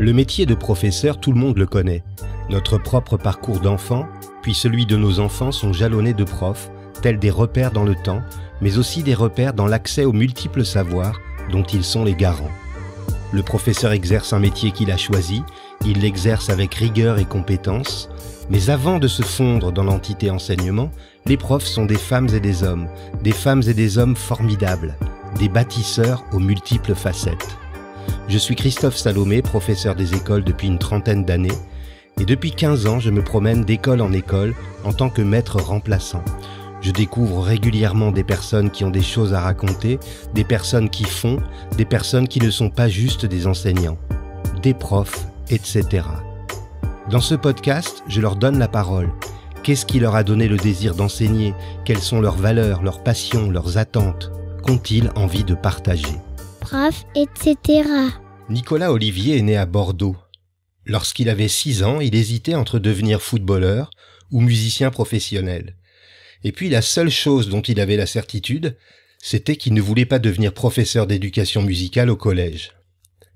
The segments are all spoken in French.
Le métier de professeur, tout le monde le connaît. Notre propre parcours d'enfant, puis celui de nos enfants sont jalonnés de profs, tels des repères dans le temps, mais aussi des repères dans l'accès aux multiples savoirs dont ils sont les garants. Le professeur exerce un métier qu'il a choisi, il l'exerce avec rigueur et compétence, mais avant de se fondre dans l'entité enseignement, les profs sont des femmes et des hommes formidables, des bâtisseurs aux multiples facettes. Je suis Christophe Salomé, professeur des écoles depuis une trentaine d'années, et depuis 15 ans, je me promène d'école en école en tant que maître remplaçant. Je découvre régulièrement des personnes qui ont des choses à raconter, des personnes qui font, des personnes qui ne sont pas juste des enseignants, des profs, etc. Dans ce podcast, je leur donne la parole. Qu'est-ce qui leur a donné le désir d'enseigner? Quelles sont leurs valeurs, leurs passions, leurs attentes? Qu'ont-ils envie de partager? Prof, etc. Nicolas Olivier est né à Bordeaux. Lorsqu'il avait 6 ans, il hésitait entre devenir footballeur ou musicien professionnel. Et puis la seule chose dont il avait la certitude, c'était qu'il ne voulait pas devenir professeur d'éducation musicale au collège.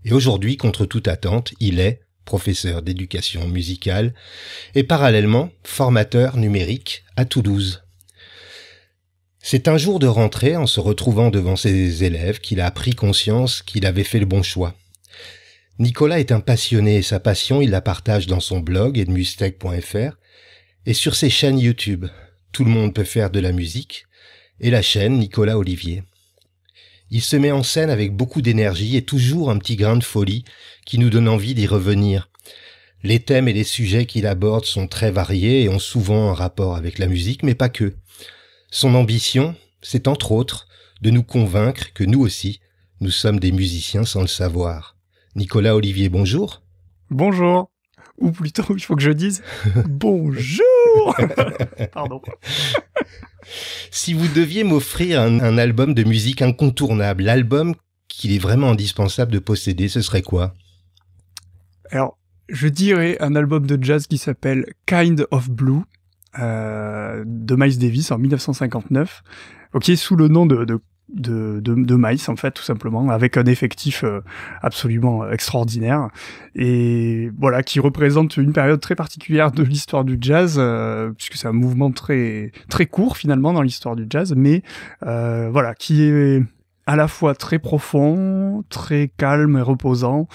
Et aujourd'hui, contre toute attente, il est professeur d'éducation musicale et parallèlement formateur numérique à Toulouse. C'est un jour de rentrée, en se retrouvant devant ses élèves, qu'il a pris conscience qu'il avait fait le bon choix. Nicolas est un passionné et sa passion, il la partage dans son blog edmustech.fr et sur ses chaînes YouTube. Tout le monde peut faire de la musique et la chaîne Nicolas Olivier. Il se met en scène avec beaucoup d'énergie et toujours un petit grain de folie qui nous donne envie d'y revenir. Les thèmes et les sujets qu'il aborde sont très variés et ont souvent un rapport avec la musique, mais pas que. Son ambition, c'est entre autres de nous convaincre que nous aussi, nous sommes des musiciens sans le savoir. Nicolas Olivier, bonjour. Bonjour. Ou plutôt, il faut que je dise bonjour. Pardon. Si vous deviez m'offrir un album de musique incontournable, l'album qu'il est vraiment indispensable de posséder, ce serait quoi? Alors, je dirais un album de jazz qui s'appelle Kind of Blue, de Miles Davis en 1959, qui est sous le nom de Miles, en fait, tout simplement, avec un effectif absolument extraordinaire, et voilà, qui représente une période très particulière de l'histoire du jazz, puisque c'est un mouvement très très court finalement dans l'histoire du jazz, mais voilà, qui est à la fois très profond, très calme et reposant,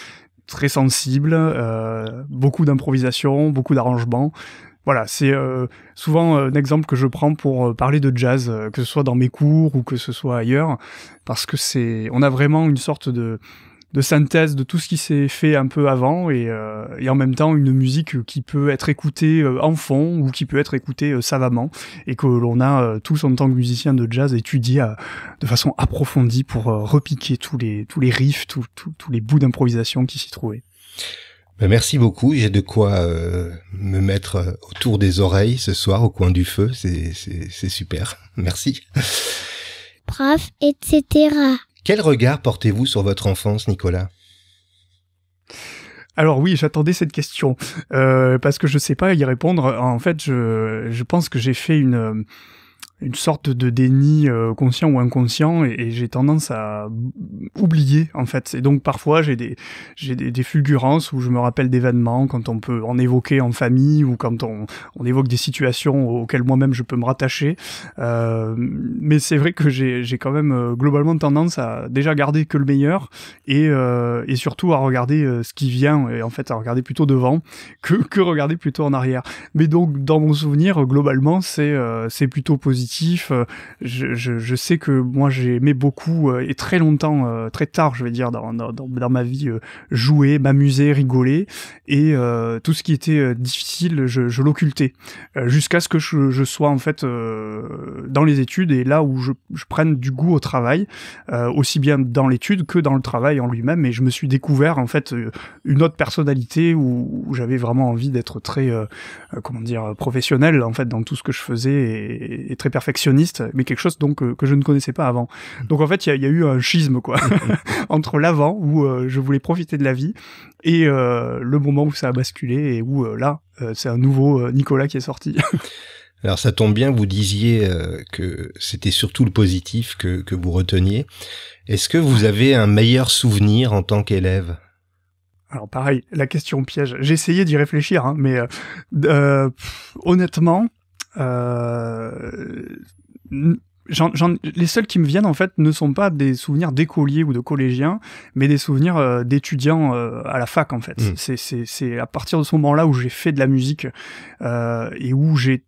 très sensible, beaucoup d'improvisation, beaucoup d'arrangements. Voilà, c'est souvent un exemple que je prends pour parler de jazz, que ce soit dans mes cours ou que ce soit ailleurs, parce que on a vraiment une sorte de synthèse de tout ce qui s'est fait un peu avant et en même temps une musique qui peut être écoutée en fond ou qui peut être écoutée savamment et que l'on a tous en tant que musiciens de jazz étudié de façon approfondie pour repiquer tous les riffs, tous les bouts d'improvisation qui s'y trouvaient. Merci beaucoup, j'ai de quoi me mettre autour des oreilles ce soir au coin du feu, c'est super, merci. Prof, etc. Quel regard portez-vous sur votre enfance, Nicolas? Alors oui, j'attendais cette question, parce que je sais pas y répondre. En fait, je pense que j'ai fait une sorte de déni conscient ou inconscient et j'ai tendance à oublier en fait. Et donc parfois j'ai des fulgurances où je me rappelle d'événements quand on peut en évoquer en famille ou quand on évoque des situations auxquelles moi-même je peux me rattacher. Mais c'est vrai que j'ai quand même globalement tendance à déjà garder que le meilleur et surtout à regarder ce qui vient et en fait à regarder plutôt devant que regarder plutôt en arrière. Mais donc dans mon souvenir globalement c'est plutôt positif. Je sais que moi j'ai aimé beaucoup et très longtemps, très tard je vais dire dans ma vie, jouer, m'amuser, rigoler et tout ce qui était difficile je l'occultais jusqu'à ce que je sois en fait dans les études et là où je prenne du goût au travail, aussi bien dans l'étude que dans le travail en lui-même, et je me suis découvert en fait une autre personnalité où j'avais vraiment envie d'être très professionnel en fait dans tout ce que je faisais et très perfectionniste, mais quelque chose donc que je ne connaissais pas avant. Donc en fait il y a eu un schisme quoi entre l'avant où je voulais profiter de la vie et le moment où ça a basculé et où là c'est un nouveau Nicolas qui est sorti. Alors ça tombe bien, vous disiez que c'était surtout le positif que vous reteniez. Est-ce que vous avez un meilleur souvenir en tant qu'élève? Alors pareil, la question piège. J'ai essayé d'y réfléchir, hein, mais honnêtement, les seuls qui me viennent en fait ne sont pas des souvenirs d'écoliers ou de collégiens, mais des souvenirs d'étudiants à la fac en fait. C'est à partir de ce moment-là où j'ai fait de la musique et où j'ai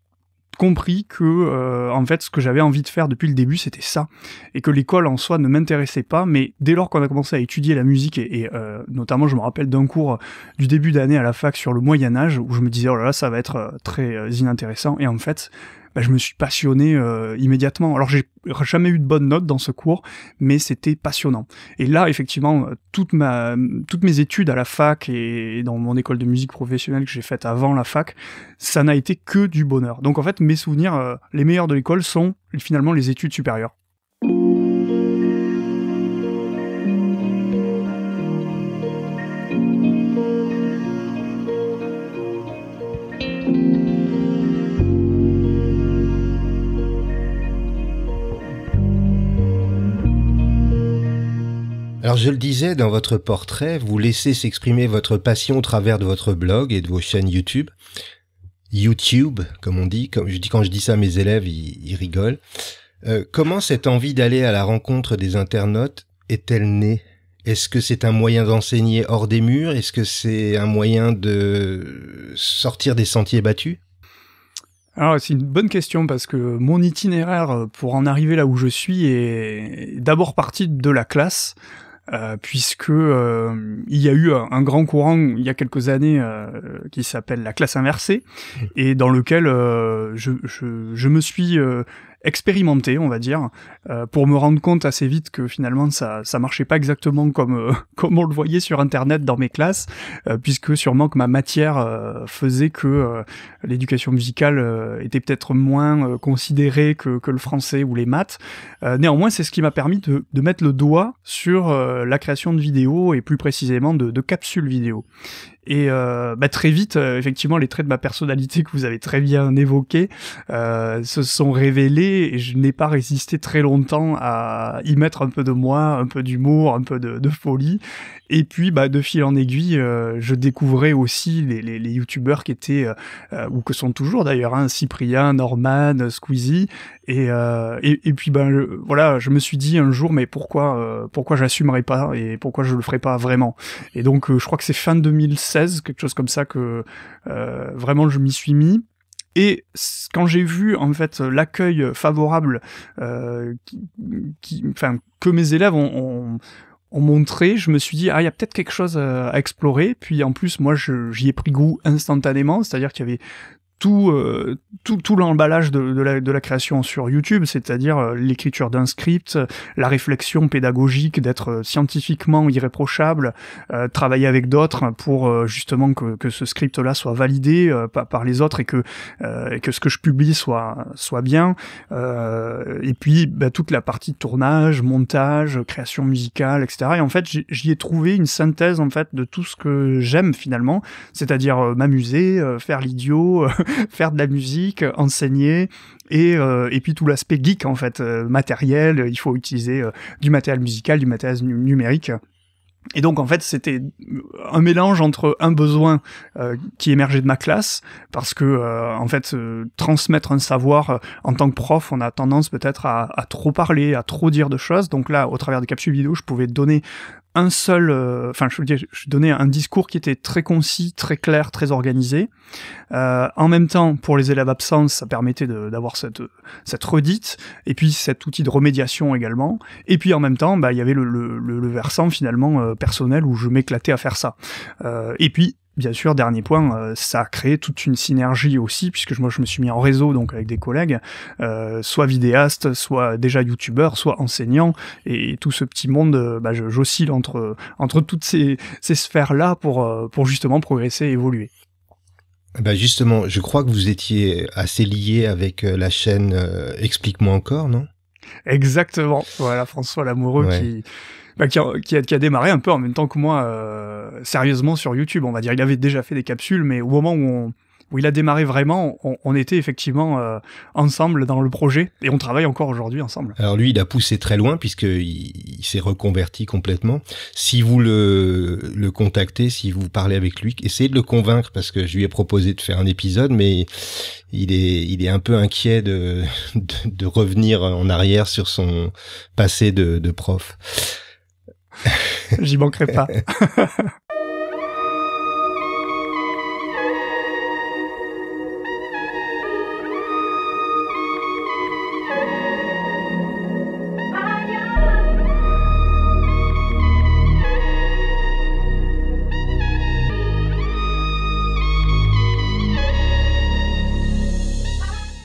compris que en fait ce que j'avais envie de faire depuis le début c'était ça, et que l'école en soi ne m'intéressait pas, mais dès lors qu'on a commencé à étudier la musique et notamment je me rappelle d'un cours du début d'année à la fac sur le Moyen-Âge où je me disais oh là là ça va être très inintéressant, et en fait je me suis passionné immédiatement. Alors j'ai jamais eu de bonnes notes dans ce cours, mais c'était passionnant. Et là, effectivement, toutes mes études à la fac et dans mon école de musique professionnelle que j'ai faite avant la fac, ça n'a été que du bonheur. Donc en fait, mes souvenirs les meilleurs de l'école sont finalement les études supérieures. Alors je le disais, dans votre portrait, vous laissez s'exprimer votre passion au travers de votre blog et de vos chaînes YouTube. YouTube, comme on dit, quand je dis ça à mes élèves, ils rigolent. Comment cette envie d'aller à la rencontre des internautes est-elle née ? Est-ce que c'est un moyen d'enseigner hors des murs ? Est-ce que c'est un moyen de sortir des sentiers battus ? Alors c'est une bonne question parce que mon itinéraire pour en arriver là où je suis est d'abord parti de la classe. Puisque il y a eu un grand courant il y a quelques années qui s'appelle la classe inversée, et dans lequel je me suis expérimenté, on va dire, pour me rendre compte assez vite que finalement ça marchait pas exactement comme on le voyait sur internet dans mes classes, puisque sûrement que ma matière faisait que l'éducation musicale était peut-être moins considérée que le français ou les maths. Néanmoins, c'est ce qui m'a permis de mettre le doigt sur la création de vidéos, et plus précisément de capsules vidéo. Et très vite, effectivement, les traits de ma personnalité que vous avez très bien évoqués se sont révélés, et je n'ai pas résisté très longtemps à y mettre un peu de moi, un peu d'humour, un peu de folie. Et puis, de fil en aiguille, je découvrais aussi les youtubeurs qui étaient, ou que sont toujours d'ailleurs, hein, Cyprien, Norman, Squeezie. Et puis, voilà, je me suis dit un jour, mais pourquoi j'assumerais pas, et pourquoi je le ferais pas vraiment. Et donc, je crois que c'est fin 2016, quelque chose comme ça, que vraiment je m'y suis mis. Et quand j'ai vu en fait l'accueil favorable que mes élèves ont montré, je me suis dit il y a peut-être quelque chose à explorer. Puis en plus moi j'y ai pris goût instantanément, c'est-à-dire qu'il y avait tout l'emballage de la création sur YouTube, c'est-à-dire l'écriture d'un script, la réflexion pédagogique, d'être scientifiquement irréprochable, travailler avec d'autres pour justement que ce script-là soit validé par les autres, et que ce que je publie soit bien, et puis toute la partie tournage, montage, création musicale, etc. Et en fait j'y ai trouvé une synthèse en fait de tout ce que j'aime finalement, c'est-à-dire m'amuser, faire l'idiot, faire de la musique, enseigner, et puis tout l'aspect geek en fait, matériel, il faut utiliser du matériel musical, du matériel numérique. Et donc en fait c'était un mélange entre un besoin qui émergeait de ma classe, parce que en fait transmettre un savoir en tant que prof, on a tendance peut-être à trop parler, à trop dire de choses. Donc là, au travers des capsules vidéo, je pouvais donner je donnais un discours qui était très concis, très clair, très organisé. En même temps, pour les élèves absents, ça permettait d'avoir cette redite, et puis cet outil de remédiation également. Et puis en même temps, il y avait le versant finalement personnel où je m'éclatais à faire ça. Et puis bien sûr, dernier point, ça a créé toute une synergie aussi, puisque moi je me suis mis en réseau donc avec des collègues, soit vidéastes, soit déjà youtubeurs, soit enseignants, et tout ce petit monde, j'oscille entre toutes ces sphères-là pour justement progresser et évoluer. Justement, je crois que vous étiez assez lié avec la chaîne Explique-moi encore, non ? Exactement, voilà, François Lamoureux, ouais. Qui a démarré un peu en même temps que moi, sérieusement sur YouTube, on va dire. Il avait déjà fait des capsules, mais au moment où où il a démarré vraiment, on était effectivement ensemble dans le projet et on travaille encore aujourd'hui ensemble. Alors lui, il a poussé très loin puisqu'il s'est reconverti complètement. Si vous le contactez, si vous parlez avec lui, essayez de le convaincre parce que je lui ai proposé de faire un épisode, mais il est un peu inquiet de revenir en arrière sur son passé de prof. J'y manquerai pas.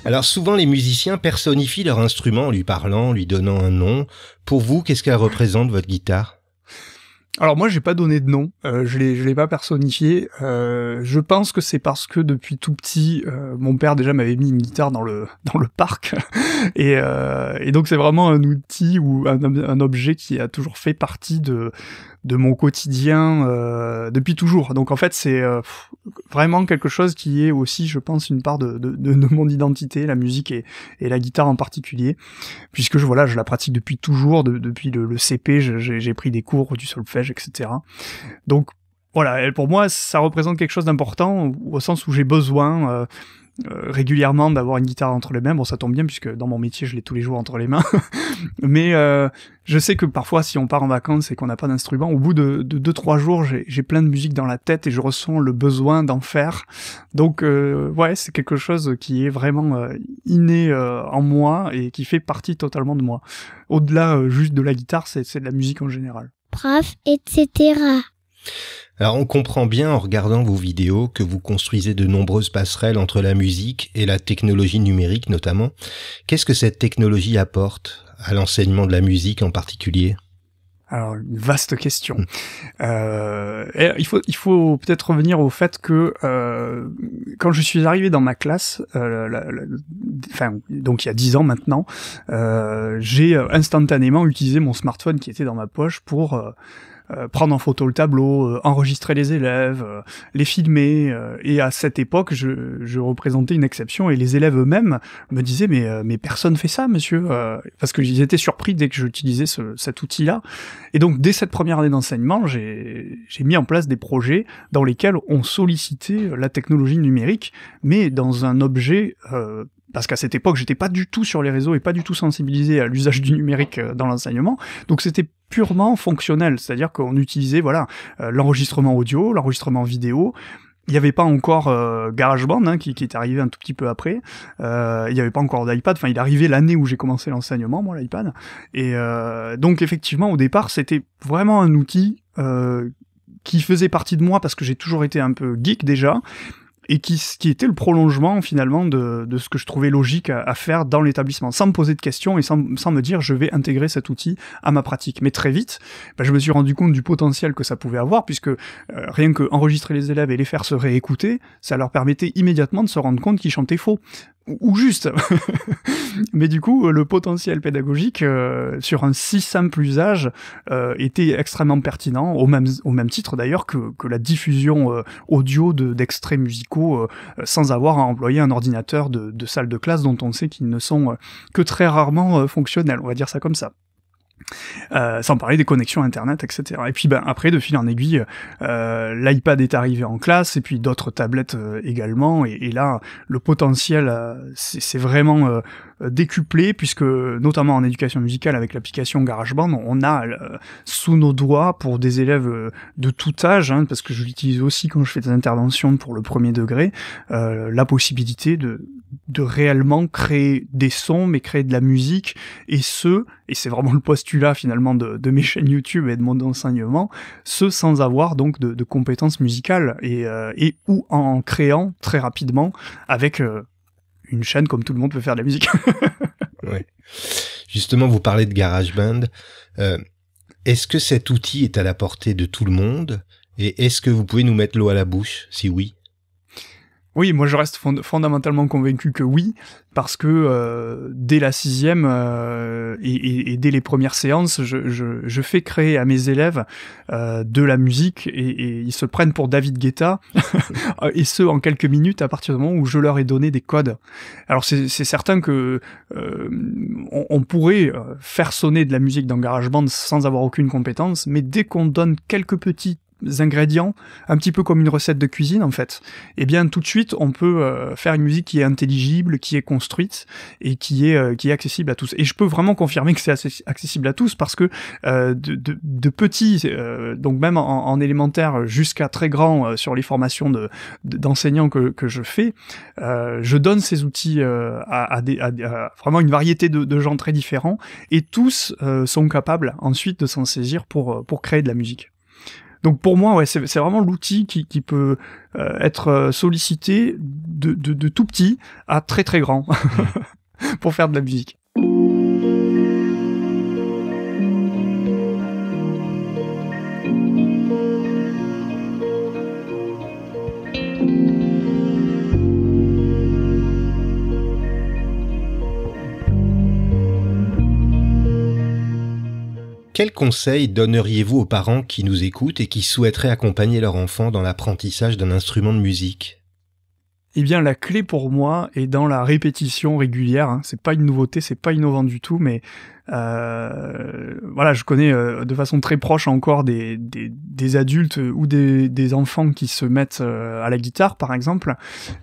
Alors souvent les musiciens personnifient leur instrument en lui parlant, en lui donnant un nom. Pour vous, qu'est-ce qu'elle représente, votre guitare ? Alors moi, j'ai pas donné de nom, je l'ai pas personnifié. Je pense que c'est parce que depuis tout petit, mon père déjà m'avait mis une guitare dans le parc, et donc c'est vraiment un outil ou un objet qui a toujours fait partie de mon quotidien depuis toujours. Donc en fait, c'est vraiment quelque chose qui est aussi, je pense, une part de mon identité, la musique et la guitare en particulier, puisque je la pratique depuis toujours, depuis le CP, j'ai pris des cours du solfège, etc. Donc voilà, pour moi, ça représente quelque chose d'important, au sens où j'ai besoin régulièrement d'avoir une guitare entre les mains. Bon, ça tombe bien puisque dans mon métier je l'ai tous les jours entre les mains. Mais je sais que parfois si on part en vacances et qu'on n'a pas d'instrument, au bout de 2-3 jours j'ai plein de musique dans la tête et je ressens le besoin d'en faire. Donc ouais, c'est quelque chose qui est vraiment inné en moi et qui fait partie totalement de moi. Au-delà juste de la guitare, c'est de la musique en général. Prof, etc. Alors on comprend bien en regardant vos vidéos que vous construisez de nombreuses passerelles entre la musique et la technologie numérique notamment. Qu'est-ce que cette technologie apporte à l'enseignement de la musique en particulier ? Alors, une vaste question. Il faut peut-être revenir au fait que quand je suis arrivé dans ma classe, donc il y a 10 ans maintenant, j'ai instantanément utilisé mon smartphone qui était dans ma poche pour prendre en photo le tableau, enregistrer les élèves, les filmer, et à cette époque, je représentais une exception, et les élèves eux-mêmes me disaient mais personne fait ça, monsieur, parce qu'ils étaient surpris dès que j'utilisais cet outil-là. Et donc, dès cette première année d'enseignement, j'ai mis en place des projets dans lesquels on sollicitait la technologie numérique, mais dans un objet parce qu'à cette époque, j'étais pas du tout sur les réseaux et pas du tout sensibilisé à l'usage du numérique dans l'enseignement, donc c'était purement fonctionnel, c'est-à-dire qu'on utilisait l'enregistrement audio, l'enregistrement vidéo. Il n'y avait pas encore GarageBand qui est arrivé un tout petit peu après, il n'y avait pas encore d'iPad, enfin il est arrivé l'année où j'ai commencé l'enseignement, moi, l'iPad, et donc effectivement au départ c'était vraiment un outil qui faisait partie de moi parce que j'ai toujours été un peu geek déjà, et qui était le prolongement finalement de ce que je trouvais logique à faire dans l'établissement, sans me poser de questions et sans me dire je vais intégrer cet outil à ma pratique. Mais très vite, je me suis rendu compte du potentiel que ça pouvait avoir, puisque rien que enregistrer les élèves et les faire se réécouter, ça leur permettait immédiatement de se rendre compte qu'ils chantaient faux. Ou juste. Mais du coup, le potentiel pédagogique sur un si simple usage était extrêmement pertinent, au même titre d'ailleurs que la diffusion audio d'extraits musicaux sans avoir à employer un ordinateur de salle de classe dont on sait qu'ils ne sont que très rarement fonctionnels, on va dire ça comme ça. Sans parler des connexions internet, etc. Et puis après, de fil en aiguille, l'iPad est arrivé en classe, et puis d'autres tablettes également, et là, le potentiel c'est vraiment décuplé, puisque notamment en éducation musicale avec l'application GarageBand, on a sous nos doigts pour des élèves de tout âge, parce que je l'utilise aussi quand je fais des interventions pour le premier degré, la possibilité de réellement créer des sons, mais créer de la musique, et c'est vraiment le postulat finalement de mes chaînes YouTube et de mon enseignement, sans avoir donc de compétences musicales, et ou en créant très rapidement avec une chaîne comme tout le monde peut faire de la musique. Ouais. Justement, vous parlez de GarageBand. Est-ce que cet outil est à la portée de tout le monde ? Et est-ce que vous pouvez nous mettre l'eau à la bouche, si oui ? Oui, moi je reste fondamentalement convaincu que oui, parce que dès la 6e et dès les premières séances, je fais créer à mes élèves de la musique et ils se prennent pour David Guetta, et ce en quelques minutes à partir du moment où je leur ai donné des codes. Alors c'est certain que on pourrait faire sonner de la musique dans GarageBand sans avoir aucune compétence, mais dès qu'on donne quelques petits ingrédients, un petit peu comme une recette de cuisine en fait, et bien tout de suite on peut faire une musique qui est intelligible, qui est construite et qui est accessible à tous. Et je peux vraiment confirmer que c'est accessible à tous parce que de petits, donc même en élémentaire jusqu'à très grand sur les formations d'enseignants que je fais, je donne ces outils à vraiment une variété de gens très différents et tous sont capables ensuite de s'en saisir pour créer de la musique. Donc pour moi, ouais, c'est vraiment l'outil qui peut être sollicité de tout petit à très très grand pour faire de la musique. Quels conseils donneriez-vous aux parents qui nous écoutent et qui souhaiteraient accompagner leur enfant dans l'apprentissage d'un instrument de musique ? Eh bien, la clé pour moi est dans la répétition régulière. Hein. C'est pas une nouveauté, c'est pas innovant du tout, mais voilà, je connais de façon très proche encore des adultes ou des enfants qui se mettent à la guitare, par exemple,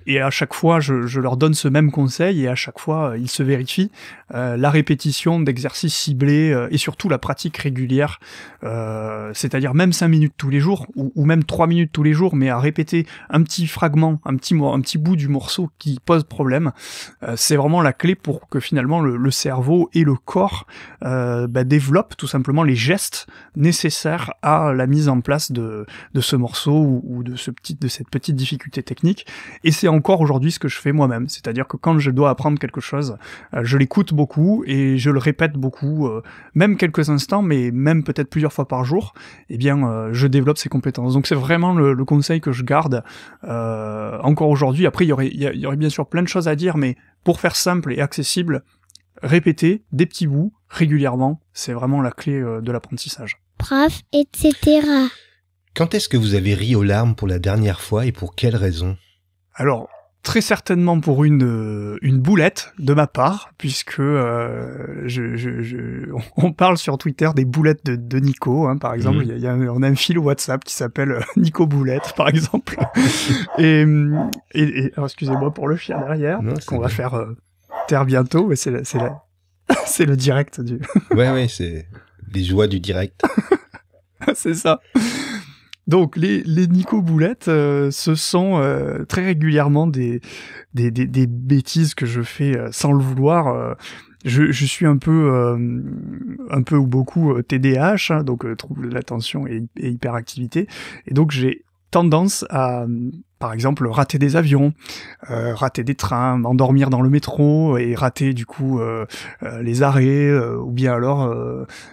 et à chaque fois, je leur donne ce même conseil, et à chaque fois, ils se vérifient. La répétition d'exercices ciblés et surtout la pratique régulière, c'est-à-dire même 5 minutes tous les jours, ou même 3 minutes tous les jours, mais à répéter un petit fragment, un petit bout du morceau qui pose problème, c'est vraiment la clé pour que finalement le cerveau et le corps développe tout simplement les gestes nécessaires à la mise en place de ce morceau ou de cette petite difficulté technique. Et c'est encore aujourd'hui ce que je fais moi-même, c'est-à-dire que quand je dois apprendre quelque chose, je l'écoute beaucoup et je le répète beaucoup, même quelques instants, mais même peut-être plusieurs fois par jour, eh bien je développe ces compétences. Donc c'est vraiment le conseil que je garde encore aujourd'hui. Après il y aurait bien sûr plein de choses à dire, mais pour faire simple et accessible, répéter des petits bouts régulièrement, c'est vraiment la clé de l'apprentissage. Prof, etc. Quand est-ce que vous avez ri aux larmes pour la dernière fois et pour quelle raison ? Alors, très certainement pour une boulette de ma part, puisque on parle sur Twitter des boulettes de Nico, hein, par exemple. On a un fil WhatsApp qui s'appelle Nico Boulette, par exemple. et alors, excusez-moi pour le chien derrière, qu'on va faire taire bientôt, mais c'est le direct du... Ouais, c'est les joies du direct. C'est ça. Donc les Nico Boulettes, ce sont très régulièrement des bêtises que je fais sans le vouloir. Je suis un peu ou beaucoup TDAH, hein, donc trouble de l'attention et hyperactivité, et donc j'ai tendance à, par exemple, rater des avions, rater des trains, m'endormir dans le métro et rater du coup les arrêts, ou bien alors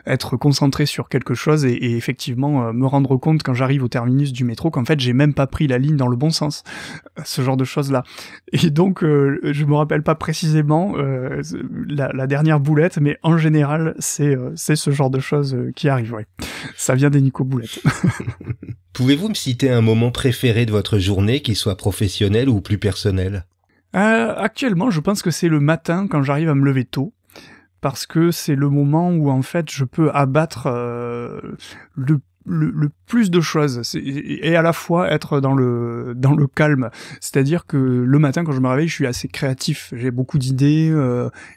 être concentré sur quelque chose et effectivement me rendre compte quand j'arrive au terminus du métro qu'en fait j'ai même pas pris la ligne dans le bon sens, ce genre de choses là. Et donc je me rappelle pas précisément la dernière boulette, mais en général c'est ce genre de choses qui arrivent. Ouais. Ça vient des Nico Boulettes. Pouvez-vous me citer un moment préféré de votre journée, qu'il soit professionnel ou plus personnel ? Actuellement, je pense que c'est le matin quand j'arrive à me lever tôt, parce que c'est le moment où en fait je peux abattre le plus de choses et à la fois être dans le calme. C'est-à-dire que le matin quand je me réveille, je suis assez créatif, j'ai beaucoup d'idées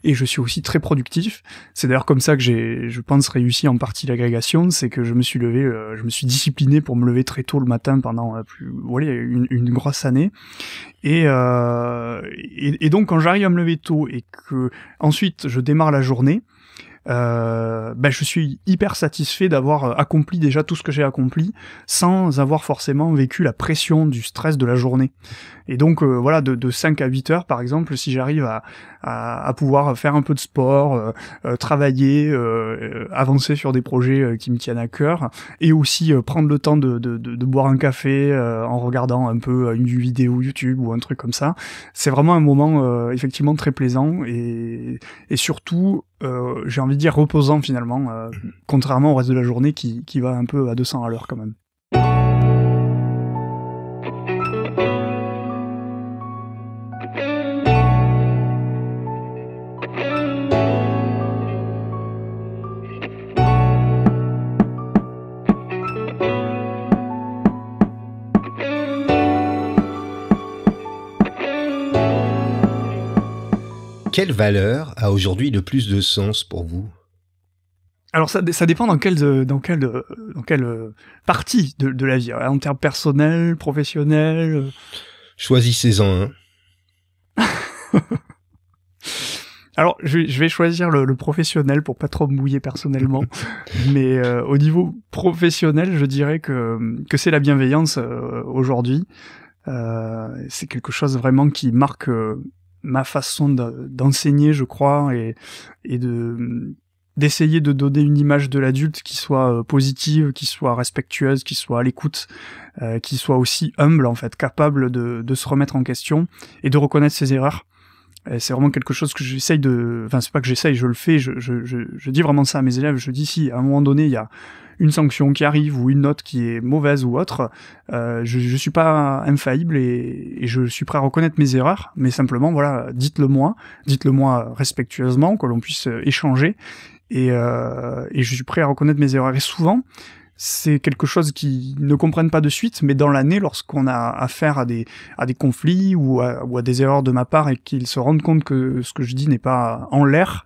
et je suis aussi très productif. C'est d'ailleurs comme ça que j'ai, je pense, réussi en partie l'agrégation, c'est que je me suis levé, je me suis discipliné pour me lever très tôt le matin pendant une grosse année. Et donc quand j'arrive à me lever tôt et que ensuite je démarre la journée, je suis hyper satisfait d'avoir accompli déjà tout ce que j'ai accompli sans avoir forcément vécu la pression du stress de la journée. Et donc voilà, de 5 à 8 heures par exemple, si j'arrive à pouvoir faire un peu de sport, travailler, avancer sur des projets qui me tiennent à cœur, et aussi prendre le temps de boire un café en regardant un peu une vidéo YouTube ou un truc comme ça, c'est vraiment un moment effectivement très plaisant et surtout j'ai envie de dire reposant finalement, contrairement au reste de la journée qui va un peu à 200 à l'heure quand même. Quelle valeur a aujourd'hui le plus de sens pour vous? Alors ça dépend dans quelle partie de la vie, en termes personnels, professionnels. Choisissez-en un. Alors je vais choisir le professionnel pour pas trop me mouiller personnellement, mais au niveau professionnel, je dirais que c'est la bienveillance aujourd'hui. C'est quelque chose vraiment qui marque ma façon d'enseigner, je crois, et d'essayer de donner une image de l'adulte qui soit positive, qui soit respectueuse, qui soit à l'écoute, qui soit aussi humble en fait, capable de se remettre en question et de reconnaître ses erreurs. Et c'est vraiment quelque chose que j'essaye enfin c'est pas que j'essaye, je le fais, je dis vraiment ça à mes élèves, je dis si à un moment donné il y a une sanction qui arrive ou une note qui est mauvaise ou autre, je suis pas infaillible et je suis prêt à reconnaître mes erreurs, mais simplement voilà, dites-le moi respectueusement, que l'on puisse échanger et je suis prêt à reconnaître mes erreurs. Et souvent c'est quelque chose qu'ils ne comprennent pas de suite, mais dans l'année, lorsqu'on a affaire à des conflits ou à des erreurs de ma part et qu'ils se rendent compte que ce que je dis n'est pas en l'air,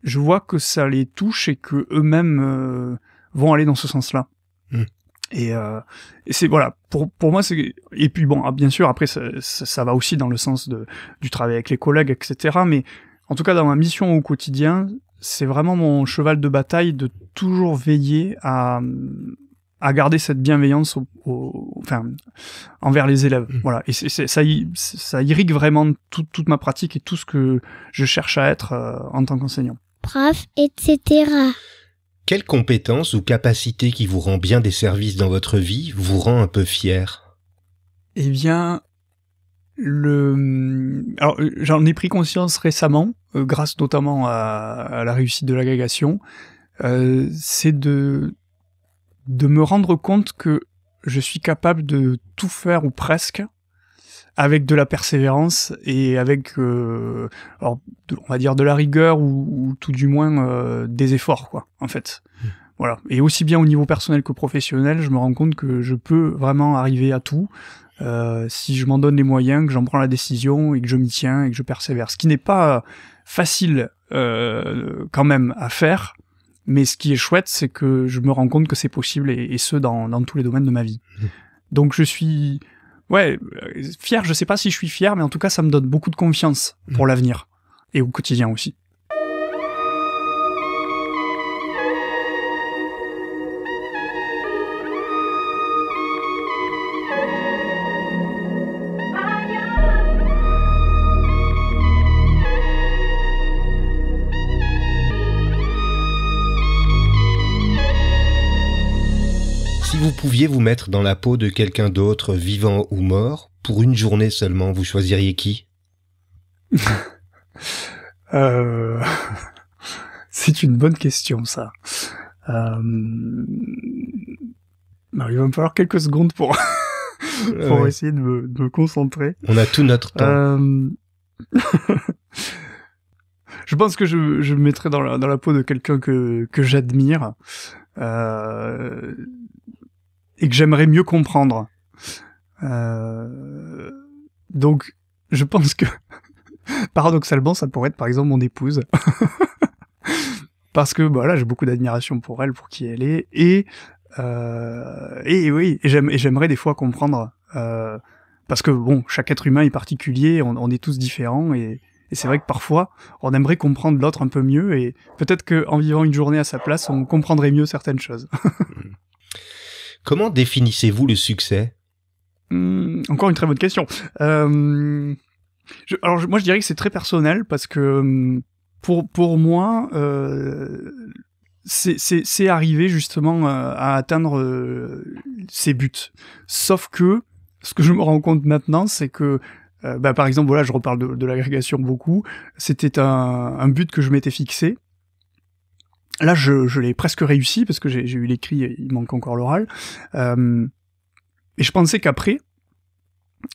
je vois que ça les touche et que eux-mêmes vont aller dans ce sens-là. Et c'est voilà, pour moi c'est, et puis bon, bien sûr après ça va aussi dans le sens du travail avec les collègues, etc. Mais en tout cas dans ma mission au quotidien, c'est vraiment mon cheval de bataille de toujours veiller à garder cette bienveillance envers les élèves. Voilà. Et ça irrigue vraiment toute ma pratique et tout ce que je cherche à être en tant qu'enseignant. Prof, etc. Quelle compétence ou capacité qui vous rend bien des services dans votre vie vous rend un peu fier? Eh bien, alors j'en ai pris conscience récemment, grâce notamment à la réussite de l'agrégation, c'est de me rendre compte que je suis capable de tout faire ou presque avec de la persévérance et avec on va dire de la rigueur ou tout du moins des efforts quoi en fait. Voilà. Et aussi bien au niveau personnel que professionnel, je me rends compte que je peux vraiment arriver à tout si je m'en donne les moyens, que j'en prends la décision et que je m'y tiens et que je persévère. Ce qui n'est pas facile quand même à faire, mais ce qui est chouette, c'est que je me rends compte que c'est possible et ce dans tous les domaines de ma vie. Donc je suis fier, je sais pas si je suis fier, mais en tout cas ça me donne beaucoup de confiance pour l'avenir et au quotidien aussi. Si vous pouviez vous mettre dans la peau de quelqu'un d'autre, vivant ou mort, pour une journée seulement, vous choisiriez qui? C'est une bonne question, ça. Il va me falloir quelques secondes pour essayer de me concentrer. On a tout notre temps. Je pense que je me mettrais dans la peau de quelqu'un que j'admire. Et que j'aimerais mieux comprendre. Donc, je pense que, paradoxalement, ça pourrait être par exemple mon épouse. Parce que, là, j'ai beaucoup d'admiration pour elle, pour qui elle est, et oui, j'aimerais des fois comprendre, parce que bon, chaque être humain est particulier, on est tous différents, et Et c'est vrai que parfois, on aimerait comprendre l'autre un peu mieux, et peut-être qu'en vivant une journée à sa place, on comprendrait mieux certaines choses. Comment définissez-vous le succès ? Encore une très bonne question. Moi, je dirais que c'est très personnel, parce que pour moi, c'est arriver justement à atteindre ses buts. Sauf que, ce que je me rends compte maintenant, c'est que par exemple, voilà, je reparle de l'agrégation beaucoup. C'était un but que je m'étais fixé. Là, je l'ai presque réussi, parce que j'ai eu l'écrit, il manque encore l'oral. Et je pensais qu'après,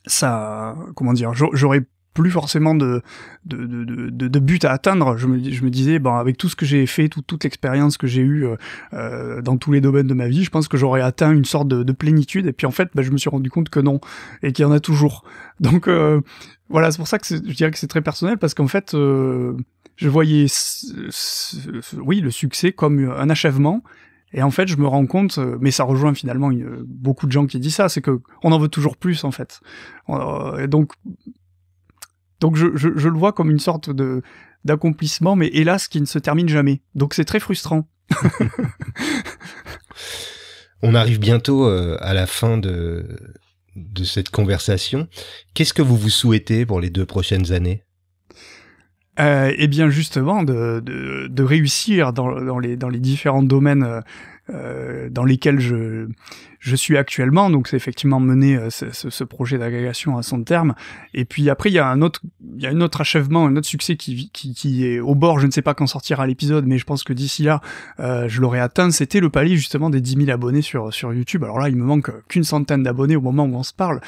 ça, comment dire, j'aurais plus forcément de but à atteindre. Je me disais, avec tout ce que j'ai fait, toute l'expérience que j'ai eue dans tous les domaines de ma vie, je pense que j'aurais atteint une sorte de plénitude. Et puis en fait, je me suis rendu compte que non, et qu'il y en a toujours. Donc voilà, c'est pour ça que je dirais que c'est très personnel, parce qu'en fait, je voyais le succès comme un achèvement. Et en fait, je me rends compte, mais ça rejoint finalement beaucoup de gens qui disent ça, c'est que on en veut toujours plus, en fait. Et donc je le vois comme une sorte d'accomplissement, mais hélas, qui ne se termine jamais. Donc c'est très frustrant. On arrive bientôt à la fin de cette conversation. Qu'est-ce que vous souhaitez pour les 2 prochaines années ? Eh bien justement de réussir dans les différents domaines dans lesquels je suis actuellement. Donc c'est effectivement mener ce projet d'agrégation à son terme. Et puis après il y a un autre achèvement, un autre succès qui est au bord. Je ne sais pas quand sortira l'épisode, mais je pense que d'ici là je l'aurai atteint. C'était le palier justement des 10 000 abonnés sur YouTube. Alors là il me manque qu'une centaine d'abonnés au moment où on se parle,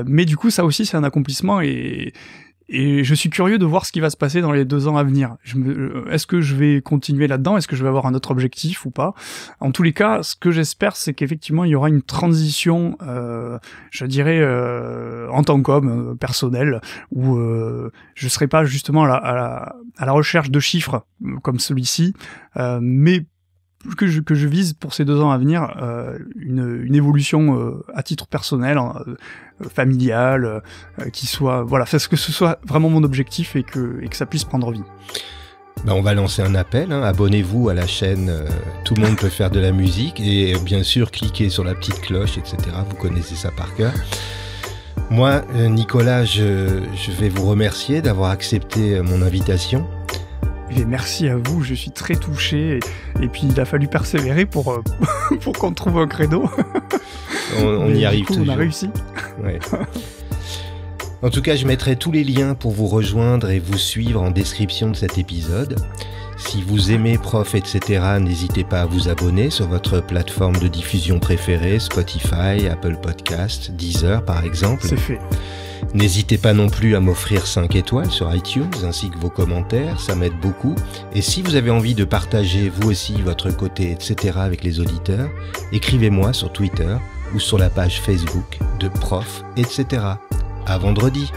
mais du coup ça aussi c'est un accomplissement, et je suis curieux de voir ce qui va se passer dans les 2 ans à venir. Est-ce que je vais continuer là-dedans ? Est-ce que je vais avoir un autre objectif ou pas ? En tous les cas, ce que j'espère, c'est qu'effectivement, il y aura une transition, je dirais, en tant qu'homme personnel, où je serai pas justement à la recherche de chiffres comme celui-ci, mais que je vise pour ces 2 ans à venir une évolution à titre personnel, familial, qui soit, voilà, parce que ce soit vraiment mon objectif et que ça puisse prendre vie. On va lancer un appel, abonnez-vous à la chaîne Tout le monde peut faire de la musique, et bien sûr cliquez sur la petite cloche, etc. Vous connaissez ça par cœur. Moi, Nicolas, je vais vous remercier d'avoir accepté mon invitation. Et merci à vous, je suis très touché, et puis il a fallu persévérer pour qu'on trouve un credo. On y arrive toujours. On a réussi. Ouais. En tout cas, je mettrai tous les liens pour vous rejoindre et vous suivre en description de cet épisode. Si vous aimez Prof, etc., n'hésitez pas à vous abonner sur votre plateforme de diffusion préférée, Spotify, Apple Podcasts, Deezer par exemple. C'est fait. N'hésitez pas non plus à m'offrir 5 étoiles sur iTunes, ainsi que vos commentaires, ça m'aide beaucoup. Et si vous avez envie de partager vous aussi votre côté, etc. avec les auditeurs, écrivez-moi sur Twitter ou sur la page Facebook de Prof, etc. À vendredi.